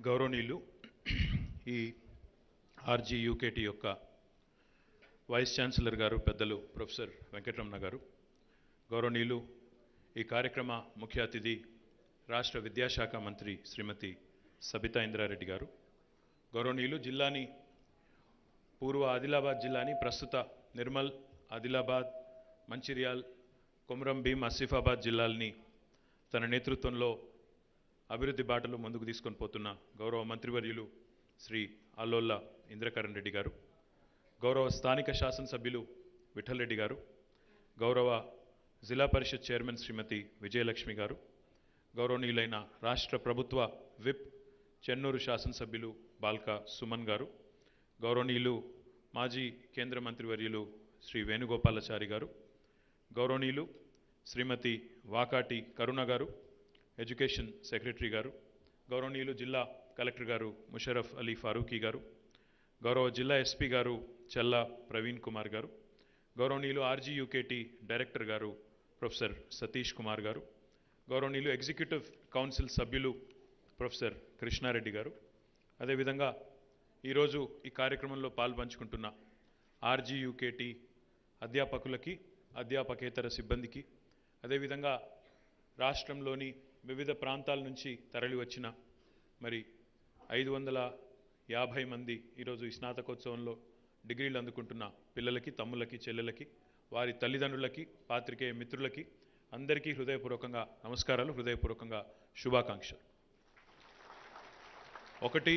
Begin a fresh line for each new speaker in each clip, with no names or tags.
గౌరవనీయులు ఈ RGUKT యొక్క వైస్ ఛాన్సలర్ గారు పెద్దలు ప్రొఫెసర్ వెంకటరమణ గారు, గౌరవనీయులు ఈ కార్యక్రమ ముఖ్య అతిథి రాష్ట్ర విద్యాశాఖ మంత్రి శ్రీమతి సబితా ఇంద్రారెడ్డి గారు, గౌరవనీయులు జిల్లాని పూర్వ ఆదిలాబాద్ జిల్లాని ప్రస్తుత నిర్మల్, ఆదిలాబాద్, మంచిర్యాల్, కొమరం భీం, ఆసిఫాబాద్ జిల్లాల్ని తన నేతృత్వంలో అభివృద్ధి బాటలో ముందుకు తీసుకొని పోతున్న గౌరవ మంత్రివర్యులు శ్రీ అల్లోల్ల ఇంద్రకరణ్ రెడ్డి గారు, గౌరవ స్థానిక శాసనసభ్యులు విఠల్ రెడ్డి గారు, గౌరవ జిల్లా పరిషత్ చైర్మన్ శ్రీమతి విజయలక్ష్మి గారు, గౌరవనీయులైన రాష్ట్ర ప్రభుత్వ విప్ చెన్నూరు శాసనసభ్యులు బాల్కా సుమన్ గారు, గౌరవనీయులు మాజీ కేంద్ర మంత్రివర్యులు శ్రీ వేణుగోపాలాచారి గారు, గౌరవనీయులు శ్రీమతి వాకాటి కరుణ గారు, ఎడ్యుకేషన్ సెక్రటరీ గారు, గౌరవనీయులు జిల్లా కలెక్టర్ గారు ముషరఫ్ అలీ ఫారూఖీ గారు, గౌరవ జిల్లా ఎస్పీ గారు చెల్లా ప్రవీణ్ కుమార్ గారు, గౌరవనీయులు RGUKT డైరెక్టర్ గారు ప్రొఫెసర్ సతీష్ కుమార్ గారు, గౌరవనీయులు ఎగ్జిక్యూటివ్ కౌన్సిల్ సభ్యులు ప్రొఫెసర్ కృష్ణారెడ్డి గారు, అదేవిధంగా ఈరోజు ఈ కార్యక్రమంలో పాల్పంచుకుంటున్న RGUKT అధ్యాపకులకి, అధ్యాపకేతర సిబ్బందికి, అదేవిధంగా రాష్ట్రంలోని వివిధ ప్రాంతాల నుంచి తరలి వచ్చిన మరి 550 మంది ఈరోజు ఈ స్నాతకోత్సవంలో డిగ్రీలు అందుకుంటున్న పిల్లలకి, తమ్ములకి, చెల్లెలకి, వారి తల్లిదండ్రులకి, పాత్రికేయ మిత్రులకి అందరికీ హృదయపూర్వకంగా నమస్కారాలు, హృదయపూర్వకంగా శుభాకాంక్షలు. ఒకటి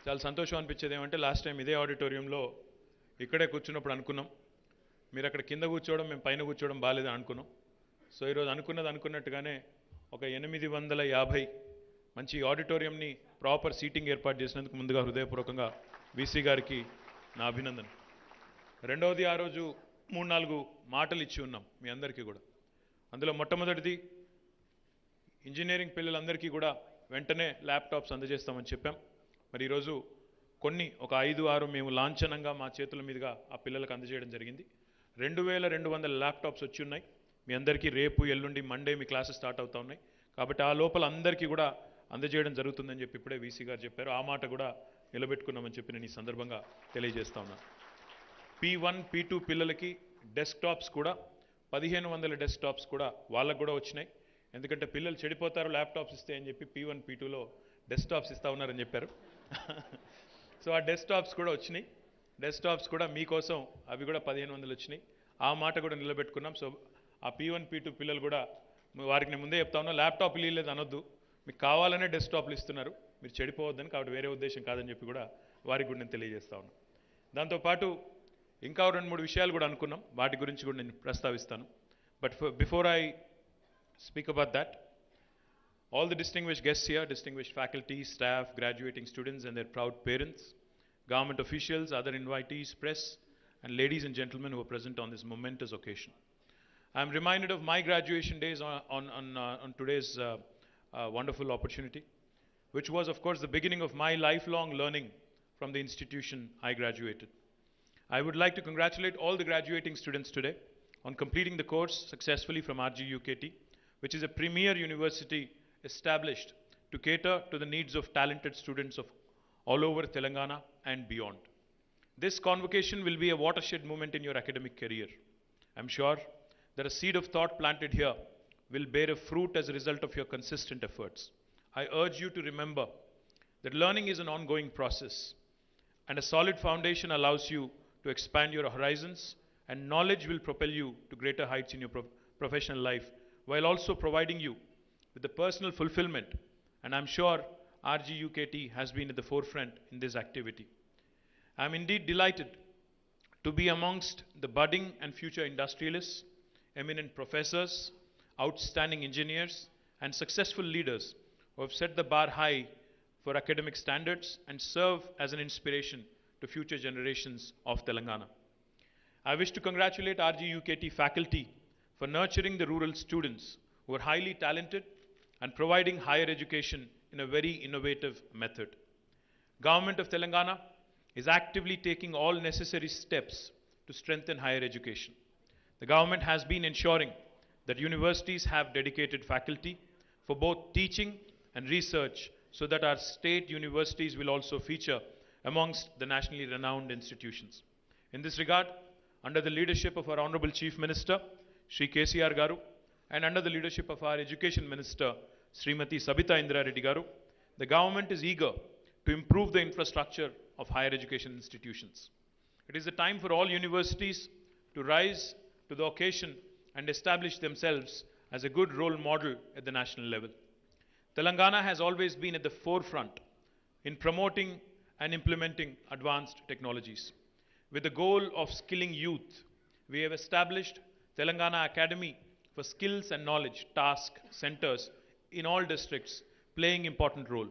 చాలా సంతోషం అనిపించేది ఏమంటే, లాస్ట్ టైం ఇదే ఆడిటోరియంలో ఇక్కడే కూర్చున్నప్పుడు అనుకున్నాం, మీరు అక్కడ కింద కూర్చోవడం, మేము పైన కూర్చోవడం బాగాలేదని అనుకున్నాం. సో ఈరోజు అనుకున్నట్టుగానే ఒక 850 మంచి ఆడిటోరియంని ప్రాపర్ సీటింగ్ ఏర్పాటు చేసినందుకు ముందుగా హృదయపూర్వకంగా వీసీ గారికి నా అభినందన. రెండవది, ఆ రోజు 3-4 మాటలు ఇచ్చి ఉన్నాం మీ అందరికీ కూడా. అందులో మొట్టమొదటిది, ఇంజనీరింగ్ పిల్లలందరికీ కూడా వెంటనే ల్యాప్టాప్స్ అందజేస్తామని చెప్పాం. మరి ఈరోజు ఒక 5-6 మేము లాంఛనంగా మా చేతుల మీదుగా ఆ పిల్లలకు అందజేయడం జరిగింది. 2200 ల్యాప్టాప్స్ వచ్చి ఉన్నాయి. మీ అందరికీ రేపు, ఎల్లుండి, మండే మీ క్లాసెస్ స్టార్ట్ అవుతా ఉన్నాయి. కాబట్టి ఆ లోపల అందరికీ కూడా అందజేయడం జరుగుతుందని చెప్పి ఇప్పుడే వీసీ గారు చెప్పారు. ఆ మాట కూడా నిలబెట్టుకున్నామని చెప్పి నేను ఈ సందర్భంగా తెలియజేస్తా ఉన్నాను. P1, P2 పిల్లలకి డెస్క్టాప్స్ కూడా 1500 డెస్క్టాప్స్ కూడా వాళ్ళకు కూడా వచ్చినాయి. ఎందుకంటే పిల్లలు చెడిపోతారు ల్యాప్టాప్స్ ఇస్తే అని చెప్పి P1, P2లో డెస్క్టాప్స్ ఇస్తా ఉన్నారని చెప్పారు. సో ఆ డెస్క్టాప్స్ కూడా వచ్చినాయి. డెస్క్టాప్స్ కూడా మీకోసం అవి కూడా 1500 వచ్చినాయి. ఆ మాట కూడా నిలబెట్టుకున్నాం. సో ఆ P1, P2 పిల్లలు కూడా వారికి నేను ముందే చెప్తా ఉన్నా, ల్యాప్టాప్ ఇవ్వలేదు అనొద్దు, మీకు కావాలనే డెస్క్టాప్లు ఇస్తున్నారు, మీరు చెడిపోవద్దని, కాబట్టి వేరే ఉద్దేశం కాదని చెప్పి కూడా వారికి కూడా నేను తెలియజేస్తా ఉన్నాను. దాంతోపాటు ఇంకా 2-3 విషయాలు కూడా అనుకున్నాం, వాటి గురించి కూడా నేను ప్రస్తావిస్తాను. But before I speak about that, all the distinguished guests here, distinguished faculty, staff, graduating students and their proud parents, government officials, other invitees, press, and ladies and gentlemen who are present on this momentous occasion. I am reminded of my graduation days on today's wonderful opportunity, which was, of course, the beginning of my lifelong learning from the institution I graduated. I would like to congratulate all the graduating students today on completing the course successfully from RGUKT, which is a premier university established to cater to the needs of talented students of all over Telangana and beyond. This convocation will be a watershed moment in your academic career. I'm sure that a seed of thought planted here will bear a fruit as a result of your consistent efforts. I urge you to remember that learning is an ongoing process, and a solid foundation allows you to expand your horizons, and knowledge will propel you to greater heights in your professional life, while also providing you with the personal fulfillment. And I'm sure RGUKT has been at the forefront in this activity. I'm indeed delighted to be amongst the budding and future industrialists, eminent professors, outstanding engineers, and successful leaders who have set the bar high for academic standards and serve as an inspiration to future generations of Telangana. I wish to congratulate RGUKT faculty for nurturing the rural students who are highly talented and providing higher education in a very innovative method. Government of Telangana is actively taking all necessary steps to strengthen higher education. The government has been ensuring that universities have dedicated faculty for both teaching and research so that our state universities will also feature amongst the nationally renowned institutions. In this regard, under the leadership of our Honorable Chief Minister, Shri KCR Garu, and under the leadership of our Education Minister, Srimati Sabita Indra Reddy Garu, the government is eager to improve the infrastructure of higher education institutions. It is the time for all universities to rise to the occasion and establish themselves as a good role model at the national level. Telangana has always been at the forefront in promoting and implementing advanced technologies. With the goal of skilling youth, we have established Telangana Academy for Skills and Knowledge task centers in all districts, playing important role.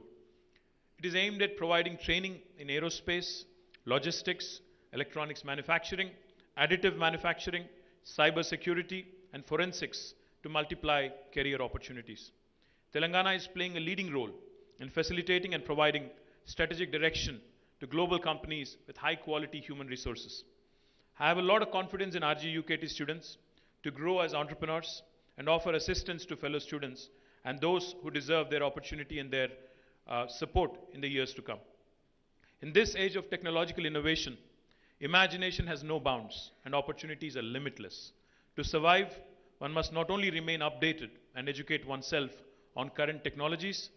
It is aimed at providing training in aerospace, logistics, electronics manufacturing, additive manufacturing, cyber security, and forensics to multiply career opportunities. Telangana is playing a leading role in facilitating and providing strategic direction to global companies with high quality human resources. I have a lot of confidence in RGUKT students to grow as entrepreneurs and offer assistance to fellow students and those who deserve their opportunity and their support in the years to come. In this age of technological innovation, imagination has no bounds and opportunities are limitless. To survive, one must not only remain updated and educate oneself on current technologies,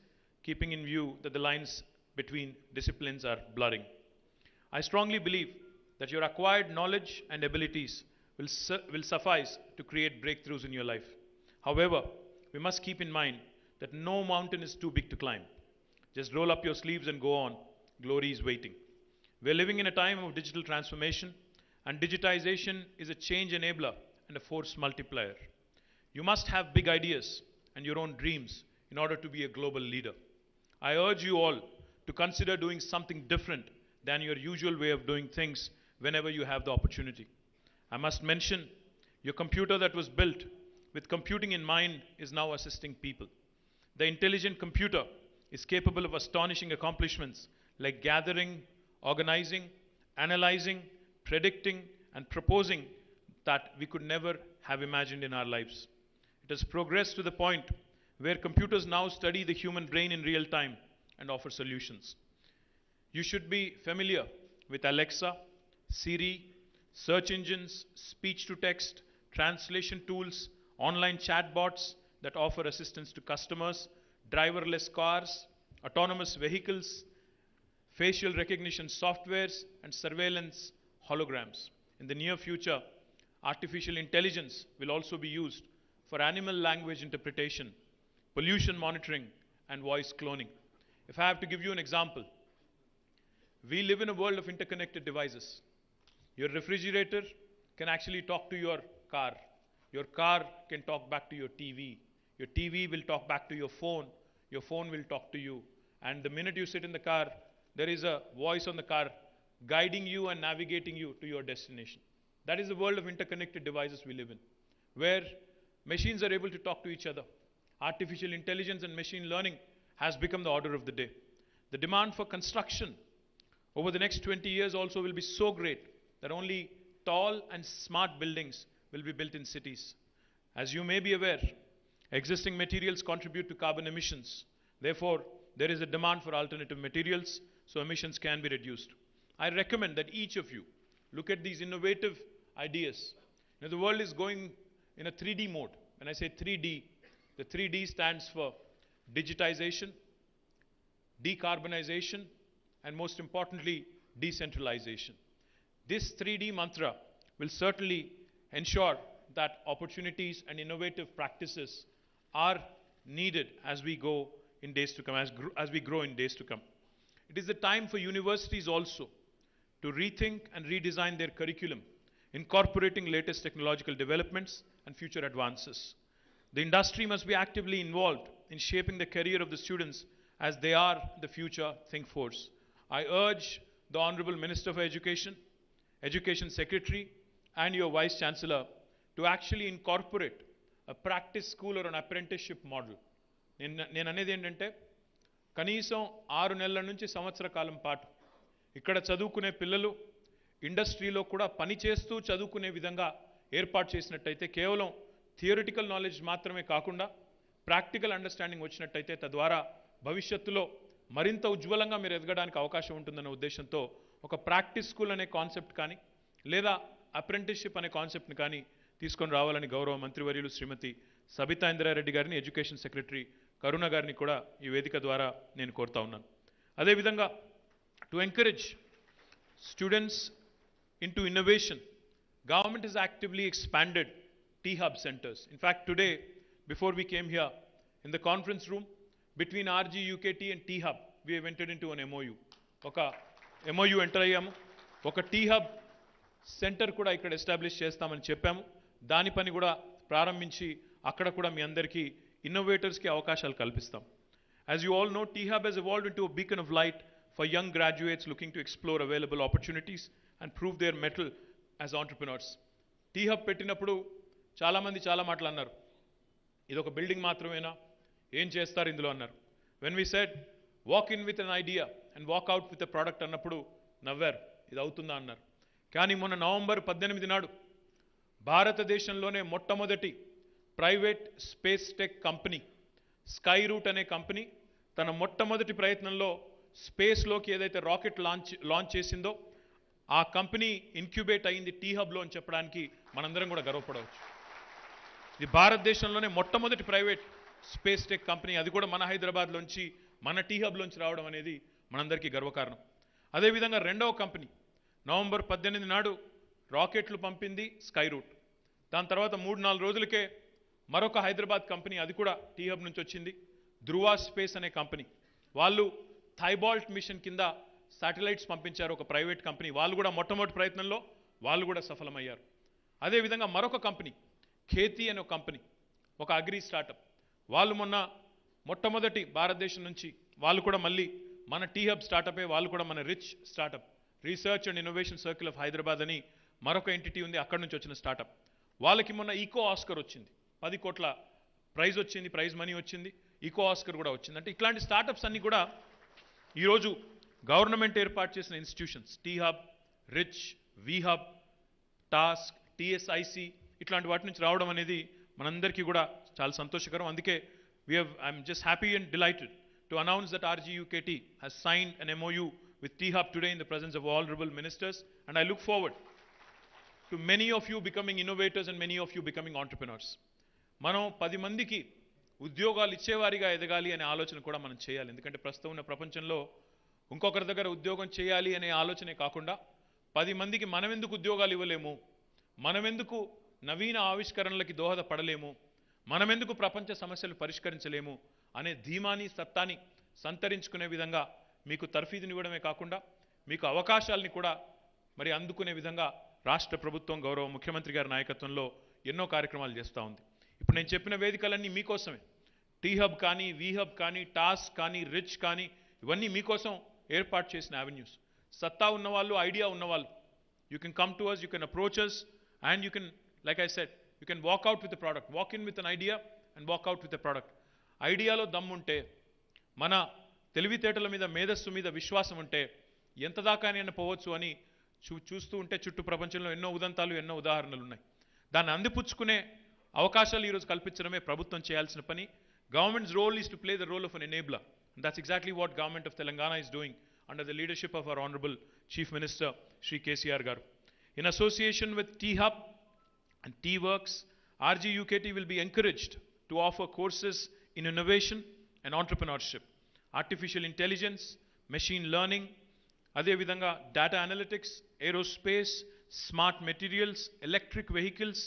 keeping in view that the lines between disciplines are blurring. I strongly believe that your acquired knowledge and abilities will suffice to create breakthroughs in your life. However, we must keep in mind that no mountain is too big to climb. Just roll up your sleeves and go on. Glory is waiting. We are living in a time of digital transformation, and digitization is a change enabler and a force multiplier. You must have big ideas and your own dreams in order to be a global leader. I urge you all to consider doing something different than your usual way of doing things whenever you have the opportunity. I must mention, your computer that was built with computing in mind is now assisting people. The intelligent computer is capable of astonishing accomplishments like gathering, organizing, analyzing, predicting, and proposing that we could never have imagined in our lives. It has progressed to the point where computers now study the human brain in real time and offer solutions. You should be familiar with Alexa, Siri, search engines, speech-to-text, translation tools, online chatbots that offer assistance to customers, driverless cars, autonomous vehicles, facial recognition softwares, and surveillance holograms. In the near future, artificial intelligence will also be used for animal language interpretation, pollution monitoring, and voice cloning. If I have to give you an example, we live in a world of interconnected devices. Your refrigerator can actually talk to your car. Your car can talk back to your TV. Your TV will talk back to your phone. Your phone will talk to you. And the minute you sit in the car, there is a voice on the car guiding you and navigating you to your destination. That is the world of interconnected devices we live in, where machines are able to talk to each other. Artificial intelligence and machine learning has become the order of the day. The demand for construction over the next 20 years also will be so great that only tall and smart buildings will be built in cities. As you may be aware, existing materials contribute to carbon emissions. Therefore, there is a demand for alternative materials so emissions can be reduced. I recommend that each of you look at these innovative ideas. Now, the world is going in a 3D mode. When I say 3D, the 3D stands for digitization, decarbonization, and most importantly, decentralization. This 3D mantra will certainly ensure that opportunities and innovative practices are needed as we go in days to come, as we grow in days to come. It is the time for universities also to rethink and redesign their curriculum, incorporating latest technological developments and future advances. The industry must be actively involved in shaping the career of the students as they are the future think force. I urge the Honorable Minister for Education, Education Secretary, and your Vice Chancellor to actually incorporate a practice school or an apprenticeship model. నేను అనేది ఏంటంటే కనీసం 6 నెలల నుంచి సంవత్సర కాలం పాటు ఇక్కడ చదువుకునే పిల్లలు ఇండస్ట్రీలో కూడా పని చేస్తూ చదువుకునే విధంగా ఏర్పాటు చేసినట్టయితే కేవలం థియరిటికల్ నాలెడ్జ్ మాత్రమే కాకుండా ప్రాక్టికల్ అండర్స్టాండింగ్ వచ్చినట్టయితే తద్వారా భవిష్యత్తులో మరింత ఉజ్వలంగా మీరు ఎదగడానికి అవకాశం ఉంటుందన్న ఉద్దేశంతో ఒక ప్రాక్టీస్ స్కూల్ అనే కాన్సెప్ట్ కానీ లేదా అప్రెంటిస్షిప్ అనే కాన్సెప్ట్ని కానీ తీసుకొని రావాలని గౌరవ మంత్రివర్యులు శ్రీమతి సబితా ఇంద్రారెడ్డి గారిని, ఎడ్యుకేషన్ సెక్రటరీ కరుణ గారిని కూడా ఈ వేదిక ద్వారా నేను కోరుతా ఉన్నాను. అదేవిధంగా to encourage students into innovation, government has actively expanded T-Hub centers. In fact, today, before we came here, in the conference room, between RGUKT and T-Hub, we have entered into an MOU. Oka MOU enter ayyamu. Oka T-Hub center kuda ikkada establish chestamani cheppamu. Dani pani kuda ప్రారంభించి అక్కడ కూడా మీ అందరికీ ఇన్నోవేటర్స్కి అవకాశాలు కల్పిస్తాం. As you all know, T-Hub has evolved into a beacon of light for young graduates looking to explore available opportunities and prove their mettle as entrepreneurs. T-Hub పెట్టినప్పుడు చాలామంది చాలా మాటలు అన్నారు. ఇది ఒక బిల్డింగ్ మాత్రమేనా, ఏం చేస్తారు ఇందులో అన్నారు. When we said walk in with an idea and walk out with a product అన్నప్పుడు నవ్వారు, ఇది అవుతుందా అన్నారు. కానీ మొన్న నవంబర్ 18 నాడు భారతదేశంలోనే మొట్టమొదటి private space tech company Skyroot అనే కంపెనీ తన మొట్టమొదటి ప్రయత్నంలో స్పేస్లోకి ఏదైతే రాకెట్ లాంచ్ చేసిందో ఆ కంపెనీ ఇన్క్యుబేట్ అయింది T-Hubలో అని చెప్పడానికి మనందరం కూడా గర్వపడవచ్చు. ఇది భారతదేశంలోనే మొట్టమొదటి ప్రైవేట్ స్పేస్ టెక్ కంపెనీ, అది కూడా మన హైదరాబాద్లోంచి మన T-Hubలోంచి రావడం అనేది మనందరికీ గర్వకారణం. అదేవిధంగా రెండవ కంపెనీ నవంబర్ 18 నాడు రాకెట్లు పంపింది స్కై రూట్. దాని తర్వాత 3-4 రోజులకే మరొక హైదరాబాద్ కంపెనీ, అది కూడా T-Hub నుంచి వచ్చింది, ధృవ స్పేస్ అనే కంపెనీ. వాళ్ళు థైబాల్ట్ మిషన్ కింద శాటిలైట్స్ పంపించారు, ఒక ప్రైవేట్ కంపెనీ. వాళ్ళు కూడా మొట్టమొదటి ప్రయత్నంలో వాళ్ళు కూడా సఫలమయ్యారు. అదేవిధంగా మరొక కంపెనీ K10 అనే ఒక కంపెనీ, ఒక అగ్రి స్టార్టప్. వాళ్ళు మొన్న మొట్టమొదటి భారతదేశం నుంచి వాళ్ళు కూడా మళ్ళీ మన T-Hub స్టార్టపే, వాళ్ళు కూడా మన rich startup research and innovation circle of Hyderabad అని మరొక ఎంటిటీ ఉంది, అక్కడి నుంచి వచ్చిన స్టార్టప్. వాళ్ళకి మొన్న ఈకో ఆస్కర్ వచ్చింది, 10 కోట్ల ప్రైజ్ వచ్చింది, ప్రైజ్ మనీ వచ్చింది, ఈకో ఆస్కర్ కూడా వచ్చింది. అంటే ఇట్లాంటి స్టార్టప్స్ అన్నీ కూడా ఈరోజు గవర్నమెంట్ ఏర్పాటు చేసిన institutions T-Hub, rich, V-Hub, task, TSIC ఇట్లాంటి వాటి నుంచి రావడం అనేది మనందరికీ కూడా చాలా సంతోషకరం. అందుకే I'm just happy and delighted to announce that RGUKT has signed an MOU with T-Hub today in the presence of all honorable ministers, and I look forward to many of you becoming innovators and many of you becoming entrepreneurs. మనం 10 మందికి ఉద్యోగాలు ఇచ్చేవారిగా ఎదగాలి అనే ఆలోచన కూడా మనం చేయాలి. ఎందుకంటే ప్రస్తుతం ఉన్న ప్రపంచంలో ఇంకొకరి దగ్గర ఉద్యోగం చేయాలి అనే ఆలోచనే కాకుండా 10 మందికి మనమెందుకు ఉద్యోగాలు ఇవ్వలేము, మనమెందుకు నవీన ఆవిష్కరణలకి దోహదపడలేము, మనమెందుకు ప్రపంచ సమస్యలు పరిష్కరించలేము అనే ధీమాని సత్తాని సంతరించుకునే విధంగా మీకు తర్ఫీదునివ్వడమే కాకుండా మీకు అవకాశాలని కూడా మరి అందుకునే విధంగా రాష్ట్ర ప్రభుత్వం గౌరవ ముఖ్యమంత్రి గారి నాయకత్వంలో ఎన్నో కార్యక్రమాలు చేస్తూ ఉంది. ఇప్పుడు నేను చెప్పిన వేదికలన్నీ మీకోసమే. T-Hub కానీ, V-Hub కానీ, టాస్క్ కానీ, రిచ్ కానీ, ఇవన్నీ మీకోసం ఏర్పాటు చేసిన అవెన్యూస్. సత్తా ఉన్నవాళ్ళు, ఐడియా ఉన్నవాళ్ళు, you can come to us, you can approach us, and you can, like I said, you can walk out with a product. Walk in with an idea and walk out with a product. ఐడియాలో దమ్ముంటే, మన తెలివితేటల మీద, మేధస్సు మీద విశ్వాసం ఉంటే ఎంత దాకానైనా పోవచ్చు అని చూస్తూ ఉంటే చుట్టూ ప్రపంచంలో ఎన్నో ఉదంతాలు, ఎన్నో ఉదాహరణలు ఉన్నాయి. దాన్ని అందిపుచ్చుకునే అవకాశాలు ఈరోజు కల్పించడమే ప్రభుత్వం చేయాల్సిన పని. Government's role is to play the role of an enabler. And that's exactly what government of Telangana is doing under the leadership of our Honorable Chief Minister, Shri KCR Garu. In association with T-Hub and T-Works, RGUKT will be encouraged to offer courses in innovation and entrepreneurship, artificial intelligence, machine learning, అదేవిధంగా data analytics, aerospace, smart materials, electric vehicles,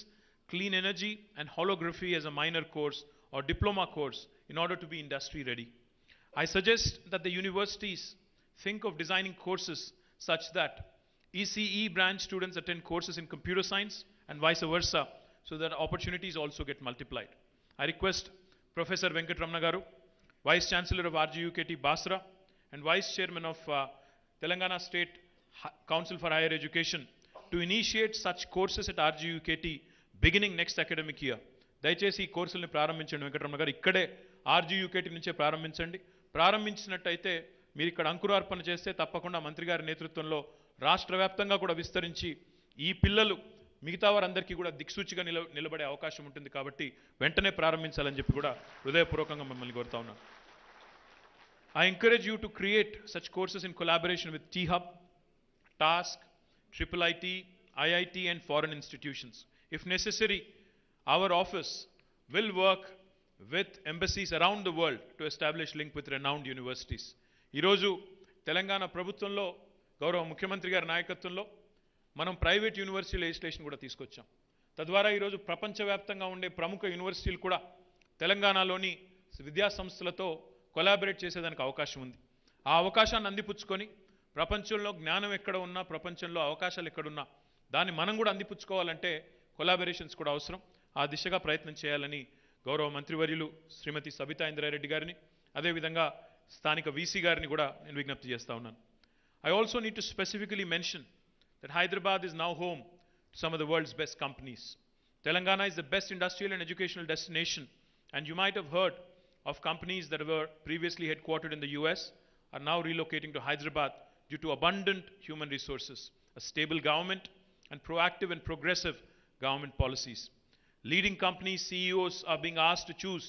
clean energy and holography as a minor course or diploma course in order to be industry ready. I suggest that the universities think of designing courses such that ECE branch students attend courses in computer science and vice versa, so that opportunities also get multiplied. I request Professor Venkatramana Garu, Vice Chancellor of RGUKT Basara and Vice Chairman of Telangana State Council for Higher Education to initiate such courses at RGUKT beginning next academic year. దయచేసి ఈ కోర్సుల్ని ప్రారంభించండి వెంకటరమణ గారు, ఇక్కడే RGUKT నుంచే ప్రారంభించండి. ప్రారంభించినట్టయితే మీరు ఇక్కడ అంకురార్పణ చేస్తే తప్పకుండా మంత్రి గారి నేతృత్వంలో రాష్ట్ర వ్యాప్తంగా కూడా విస్తరించి ఈ పిల్లలు మిగతా వారందరికీ కూడా దిక్సూచిగా నిలబడే అవకాశం ఉంటుంది. కాబట్టి వెంటనే ప్రారంభించాలని చెప్పి కూడా హృదయపూర్వకంగా మిమ్మల్ని కోరుతా ఉన్నాను. I encourage you to create such courses in collaboration with T-Hub, TASK, Triple IT, IIT and foreign institutions. If necessary, our office will work with embassies around the world to establish link with renowned universities. ఈరోజు తెలంగాణ ప్రభుత్వంలో గౌరవ ముఖ్యమంత్రి గారి నాయకత్వంలో మనం private university legislation కూడా తీసుకొచ్చాం. తద్వారా ఈరోజు ప్రపంచవ్యాప్తంగా ఉండే ప్రముఖ యూనివర్సిటీలు కూడా తెలంగాణలోని విద్యా సంస్థలతో కొలాబరేట్ చేసేదానికి అవకాశం ఉంది. ఆ అవకాశాన్ని అందిపుచ్చుకొని ప్రపంచంలో జ్ఞానం ఎక్కడ ఉన్నా, ప్రపంచంలో అవకాశాలు ఎక్కడున్నా దాన్ని మనం కూడా అందిపుచ్చుకోవాలంటే కొలాబరేషన్స్ కూడా అవసరం. ఆ దిశగా ప్రయత్నం చేయాలని గౌరవ మంత్రివర్యులు శ్రీమతి సబితా ఇంద్రారెడ్డి గారిని, అదేవిధంగా స్థానిక వీసీ గారిని కూడా నేను విజ్ఞప్తి చేస్తా ఉన్నాను. I also need to specifically mention that Hyderabad is now home to some of the world's best companies. Telangana is the best industrial and educational destination, and you might have heard of companies that were previously headquartered in the US are now relocating to Hyderabad due to abundant human resources, a stable government, and proactive and progressive government policies. Leading company CEOs are being asked to choose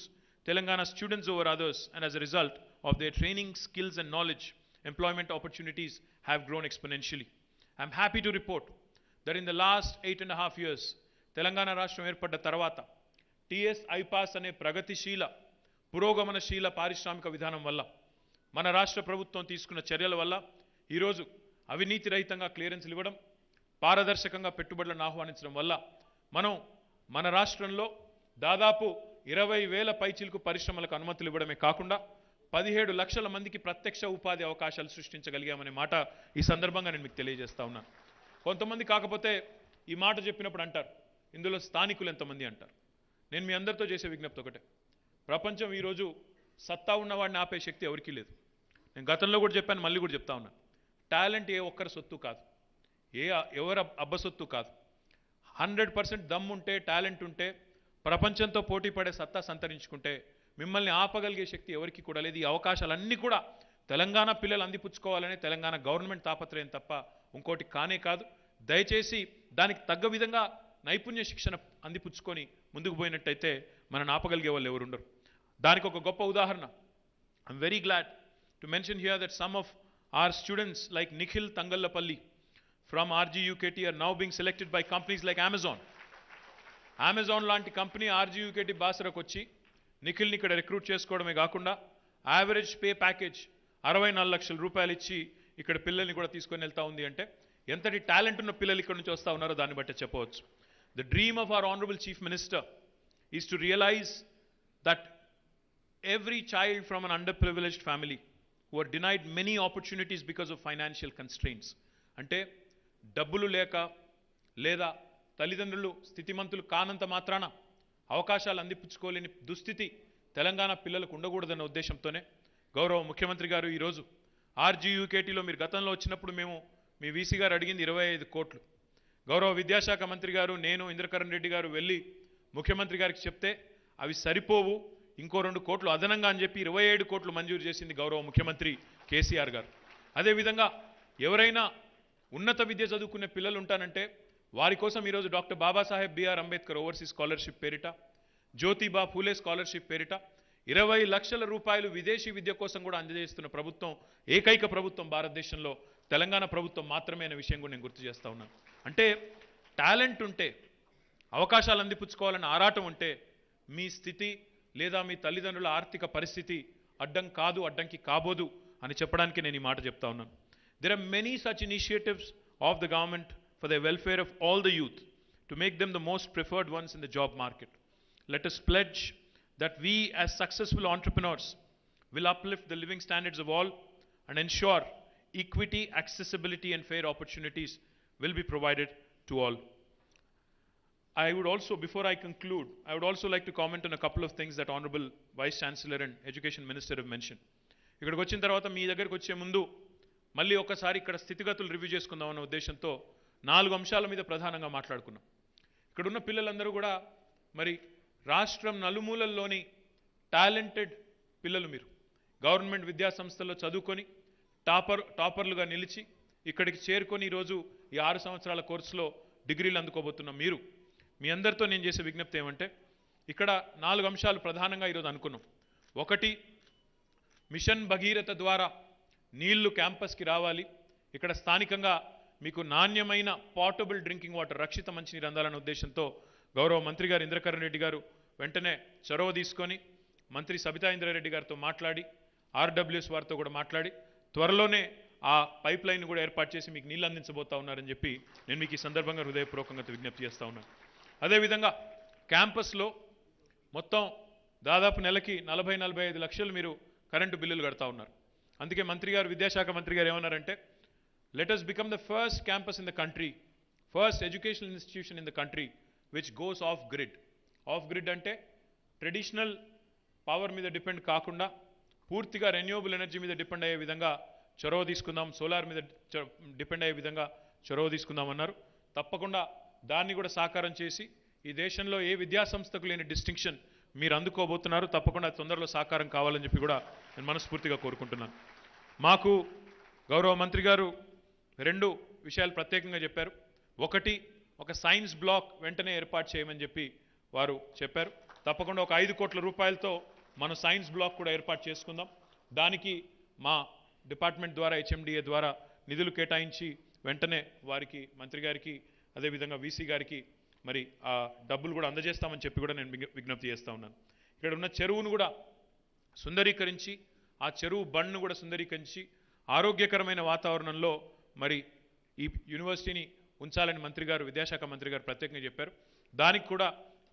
Telangana students over others, and as a result of their training, skills and knowledge, employment opportunities have grown exponentially. I'm happy to report that in the last 8.5 years, Telangana Rashtra ఏర్పడ్డ తర్వాత TS IPAS అనే ప్రగతిశీల పురోగమనశీల పారిశ్రామిక విధానం వల్ల మన రాష్ట్ర ప్రభుత్వం తీసుకున్న చర్యల వల్ల ఈరోజు అవినీతి రహితంగా క్లియరెన్స్లు ఇవ్వడం, పారదర్శకంగా పెట్టుబడులను ఆహ్వానించడం వల్ల మనం మన రాష్ట్రంలో దాదాపు 20,000 పైచిలకు పరిశ్రమలకు అనుమతులు ఇవ్వడమే కాకుండా 17 లక్షల మందికి ప్రత్యక్ష ఉపాధి అవకాశాలు సృష్టించగలిగామనే మాట ఈ సందర్భంగా నేను మీకు తెలియజేస్తా ఉన్నాను. కొంతమంది కాకపోతే ఈ మాట చెప్పినప్పుడు అంటారు, ఇందులో స్థానికులు ఎంతమంది అంటారు. నేను మీ అందరితో చేసే విజ్ఞప్తి ఒకటే, ప్రపంచం ఈరోజు సత్తా ఉన్నవాడిని ఆపే శక్తి ఎవరికీ లేదు. నేను గతంలో కూడా చెప్పాను, మళ్ళీ కూడా చెప్తా ఉన్నాను. టాలెంట్ ఏ ఒక్కరి సొత్తు కాదు, ఎవరి అబ్బసొత్తు కాదు. 100% దమ్ ఉంటే, టాలెంట్ ఉంటే, ప్రపంచంతో పోటీ పడే సత్తా సంతరించుకుంటే మిమ్మల్ని ఆపగలిగే శక్తి ఎవరికి కూడా లేదు. ఈ అవకాశాలన్నీ కూడా తెలంగాణ పిల్లలు అందిపుచ్చుకోవాలనే తెలంగాణ గవర్నమెంట్ తాపత్రయం తప్ప ఇంకోటి కానే కాదు. దయచేసి దానికి తగ్గ విధంగా నైపుణ్య శిక్షణ అందిపుచ్చుకొని ముందుకు పోయినట్టయితే మనల్ని ఆపగలిగే వాళ్ళు ఎవరు ఉండరు. దానికి ఒక గొప్ప ఉదాహరణ, I'm very glad to mention here that some of our students like Nikhil Thangallapalli from RGUKT are now being selected by companies like Amazon. Amazon లాంటి కంపెనీ RGUKT బాసరకు వచ్చి నిఖిల్ని ఇక్కడ రిక్రూట్ చేసుకోవడమే కాకుండా యావరేజ్ పే ప్యాకేజ్ 64 లక్షల రూపాయలు ఇచ్చి ఇక్కడ పిల్లల్ని కూడా తీసుకొని వెళ్తా ఉంది అంటే ఎంతటి టాలెంట్ ఉన్న పిల్లలు ఇక్కడ నుంచి వస్తూ ఉన్నారో దాన్ని బట్టి చెప్పవచ్చు. The dream of our honorable chief minister is to realize that every child from an underprivileged family who are denied many opportunities because of financial constraints, అంటే డబ్బులు లేక లేదా తల్లిదండ్రులు స్థితిమంతులు కానంత మాత్రాన అవకాశాలు అందిపుచ్చుకోలేని దుస్థితి తెలంగాణ పిల్లలకు ఉండకూడదన్న ఉద్దేశంతోనే గౌరవ ముఖ్యమంత్రి గారు ఈరోజు RGUKTలో మీరు గతంలో వచ్చినప్పుడు మేము మీ వీసీ గారు అడిగింది 25 కోట్లు. గౌరవ విద్యాశాఖ మంత్రి గారు, నేను, ఇంద్రకరణ్ రెడ్డి గారు వెళ్ళి ముఖ్యమంత్రి గారికి చెప్తే అవి సరిపోవు, ఇంకో 2 కోట్లు అదనంగా అని చెప్పి 27 కోట్లు మంజూరు చేసింది గౌరవ ముఖ్యమంత్రి కేసీఆర్ గారు. అదేవిధంగా ఎవరైనా ఉన్నత విద్య చదువుకునే పిల్లలు ఉంటానంటే వారి కోసం ఈరోజు doctor Babasaheb B R Ambedkar overseas scholarship పేరిట, జ్యోతిబా ఫూలే స్కాలర్షిప్ పేరిట 20 లక్షల రూపాయలు విదేశీ విద్య కోసం కూడా అందజేస్తున్న ప్రభుత్వం, ఏకైక ప్రభుత్వం భారతదేశంలో తెలంగాణ ప్రభుత్వం మాత్రమే అనే విషయం కూడా నేను గుర్తు చేస్తా ఉన్నాను. అంటే టాలెంట్ ఉంటే, అవకాశాలు అందిపుచ్చుకోవాలని ఆరాటం ఉంటే మీ స్థితి లేదా మీ తల్లిదండ్రుల ఆర్థిక పరిస్థితి అడ్డం కాదు, అడ్డంకి కాబోదు అని చెప్పడానికి నేను ఈ మాట చెప్తా ఉన్నాను. There are many such initiatives of the government for the welfare of all the youth to make them the most preferred ones in the job market. Let us pledge that we as successful entrepreneurs will uplift the living standards of all and ensure equity, accessibility and fair opportunities will be provided to all. I would also, before I conclude, I would also like to comment on a couple of things that Honorable Vice Chancellor and Education Minister have mentioned. ఇక్కడికి వచ్చిన తర్వాత మీ దగ్గరికి వచ్చే ముందు మళ్ళీ ఒకసారి ఇక్కడ స్థితిగతులు రివ్యూ చేసుకుందాం అన్న ఉద్దేశంతో 4 అంశాల మీద ప్రధానంగా మాట్లాడుకున్నాం. ఇక్కడున్న పిల్లలందరూ కూడా మరి రాష్ట్రం నలుమూలల్లోని టాలెంటెడ్ పిల్లలు. మీరు గవర్నమెంట్ విద్యా సంస్థల్లో చదువుకొని టాపర్లుగా నిలిచి ఇక్కడికి చేరుకొని ఈరోజు ఈ 6 సంవత్సరాల కోర్సులో డిగ్రీలు అందుకోబోతున్నాం. మీరు మీ అందరితో నేను చేసే విజ్ఞప్తి ఏమంటే ఇక్కడ 4 అంశాలు ప్రధానంగా ఈరోజు అనుకున్నాం. ఒకటి, మిషన్ భగీరథ ద్వారా నీళ్లు క్యాంపస్కి రావాలి, ఇక్కడ స్థానికంగా మీకు నాణ్యమైన పోర్టబుల్ డ్రింకింగ్ వాటర్ రక్షిత మంచినీరు అందాలనే ఉద్దేశంతో గౌరవ మంత్రి గారు ఇంద్రకరణ్ రెడ్డి గారు వెంటనే చొరవ తీసుకొని మంత్రి సబితా ఇంద్రారెడ్డి గారితో మాట్లాడి ఆర్డబ్ల్యూఎస్ వారితో కూడా మాట్లాడి త్వరలోనే ఆ పైప్ లైన్ కూడా ఏర్పాటు చేసి మీకు నీళ్ళు అందించబోతా ఉన్నారని చెప్పి నేను మీకు ఈ సందర్భంగా హృదయపూర్వకంగా విజ్ఞప్తి చేస్తూ ఉన్నాను. అదేవిధంగా క్యాంపస్లో మొత్తం దాదాపు నెలకి 40-45 లక్షలు మీరు కరెంటు బిల్లులు కడతా ఉన్నారు. అందుకే మంత్రి గారు విద్యాశాఖ మంత్రి గారు ఏమన్నారంటే let us become the first campus in the country, first educational institution in the country which goes off grid. Off grid అంటే ట్రెడిషనల్ పవర్ మీద డిపెండ్ కాకుండా పూర్తిగా రెన్యూవబుల్ ఎనర్జీ మీద డిపెండ్ అయ్యే విధంగా చొరవ తీసుకుందాం, సోలార్ మీద డిపెండ్ అయ్యే విధంగా చొరవ తీసుకుందామన్నారు. తప్పకుండా దాన్ని కూడా సాకారం చేసి ఈ దేశంలో ఏ విద్యాసంస్థకు లేని డిస్టింక్షన్ మీరు అందుకోబోతున్నారు. తప్పకుండా తొందరలో సాకారం కావాలని చెప్పి కూడా నేను మనస్ఫూర్తిగా కోరుకుంటున్నాను. మాకు గౌరవ మంత్రి గారు 2 విషయాలు ప్రత్యేకంగా చెప్పారు. ఒకటి, ఒక సైన్స్ బ్లాక్ వెంటనే ఏర్పాటు చేయమని చెప్పి వారు చెప్పారు. తప్పకుండా ఒక 5 కోట్ల రూపాయలతో మనం సైన్స్ బ్లాక్ కూడా ఏర్పాటు చేసుకుందాం. దానికి మా డిపార్ట్మెంట్ ద్వారా హెచ్ఎండిఏ ద్వారా నిధులు కేటాయించి వెంటనే వారికి మంత్రి గారికి అదేవిధంగా వీసీ గారికి మరి ఆ డబ్బులు కూడా అందజేస్తామని చెప్పి కూడా నేను విజ్ఞప్తి చేస్తూ ఉన్నాను. ఇక్కడ ఉన్న చెరువును కూడా సుందరీకరించి ఆ చెరువు బండ్ను కూడా సుందరీకరించి ఆరోగ్యకరమైన వాతావరణంలో మరి ఈ యూనివర్సిటీని ఉంచాలని మంత్రి గారు విద్యాశాఖ మంత్రి గారు ప్రత్యేకంగా చెప్పారు. దానికి కూడా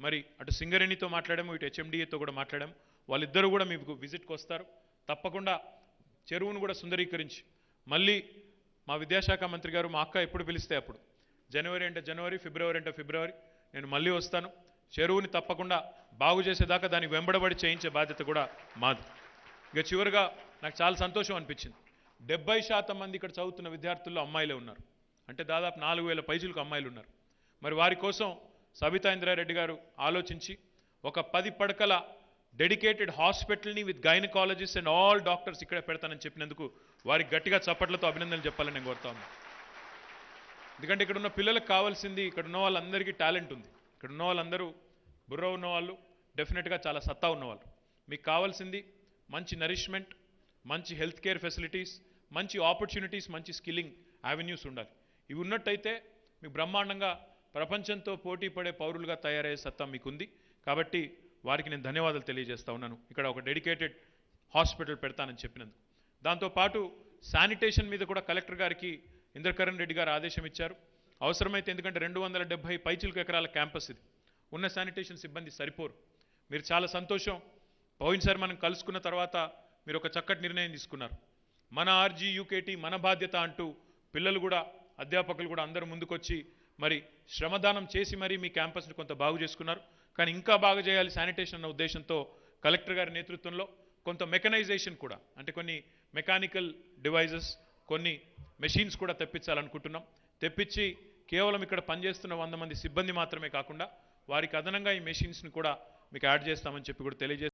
మరి అటు సింగరేణితో మాట్లాడాము, ఇటు హెచ్ఎండిఏతో కూడా మాట్లాడాము. వాళ్ళిద్దరూ కూడా మీకు విజిట్కి వస్తారు. తప్పకుండా చెరువును కూడా సుందరీకరించి మళ్ళీ మా విద్యాశాఖ మంత్రి గారు మా అక్క ఎప్పుడు పిలిస్తే అప్పుడు జనవరి అంటే జనవరి, ఫిబ్రవరి అంటే ఫిబ్రవరి నేను మళ్ళీ వస్తాను. చెరువుని తప్పకుండా బాగు చేసేదాకా దానికి వెంబడబడి చేయించే బాధ్యత కూడా మాది. ఇక చివరిగా నాకు చాలా సంతోషం అనిపించింది. 70% మంది ఇక్కడ చదువుతున్న విద్యార్థుల్లో అమ్మాయిలే ఉన్నారు. అంటే దాదాపు 4000 పైచులకు అమ్మాయిలు ఉన్నారు. మరి వారి కోసం సబితా ఇంద్రారెడ్డి గారు ఆలోచించి ఒక 10 పడకల డెడికేటెడ్ హాస్పిటల్ని with gynaecologist and all doctors ఇక్కడ పెడతానని చెప్పినందుకు వారికి గట్టిగా చప్పట్లతో అభినందనలు చెప్పాలని నేను కోరుతా ఉన్నాను. ఎందుకంటే ఇక్కడ ఉన్న పిల్లలకు కావాల్సింది, ఇక్కడ ఉన్న వాళ్ళందరికీ టాలెంట్ ఉంది. ఇక్కడ ఉన్న వాళ్ళందరూ బుర్ర ఉన్నవాళ్ళు, డెఫినెట్గా చాలా సత్తా ఉన్నవాళ్ళు. మీకు కావాల్సింది మంచి నరిష్మెంట్, మంచి హెల్త్ కేర్ ఫెసిలిటీస్, మంచి ఆపర్చునిటీస్, మంచి స్కిల్లింగ్ యావెన్యూస్ ఉండాలి. ఇవి ఉన్నట్టయితే మీకు బ్రహ్మాండంగా ప్రపంచంతో పోటీ పడే పౌరులుగా తయారయ్యే సత్తా మీకుంది. కాబట్టి వారికి నేను ధన్యవాదాలు తెలియజేస్తా ఉన్నాను. ఇక్కడ ఒక డెడికేటెడ్ హాస్పిటల్ పెడతానని చెప్పినందుకు. దాంతోపాటు శానిటేషన్ మీద కూడా కలెక్టర్ గారికి ఇంద్రకరణ్ రెడ్డి గారు ఆదేశం ఇచ్చారు. అవసరమైతే, ఎందుకంటే 270 పైచిలకు ఎకరాల క్యాంపస్ ఇది, ఉన్న శానిటేషన్ సిబ్బంది సరిపోరు. మీరు చాలా సంతోషం, పోయినసారి మనం కలుసుకున్న తర్వాత మీరు ఒక చక్కటి నిర్ణయం తీసుకున్నారు. మన RGUKT మన బాధ్యత అంటూ పిల్లలు కూడా అధ్యాపకులు కూడా అందరూ ముందుకొచ్చి మరి శ్రమదానం చేసి మరి మీ క్యాంపస్ని కొంత బాగు చేసుకున్నారు. కానీ ఇంకా బాగా చేయాలి శానిటేషన్ అన్న ఉద్దేశంతో కలెక్టర్ గారి నేతృత్వంలో కొంత మెకనైజేషన్ కూడా, అంటే కొన్ని మెకానికల్ డివైజెస్, కొన్ని మెషిన్స్ కూడా తెప్పించాలనుకుంటున్నాం. తెప్పించి కేవలం ఇక్కడ పనిచేస్తున్న 100 మంది సిబ్బంది మాత్రమే కాకుండా వారికి అదనంగా ఈ మెషిన్స్ని కూడా మీకు యాడ్ చేస్తామని చెప్పి కూడా తెలియజేస్తాం.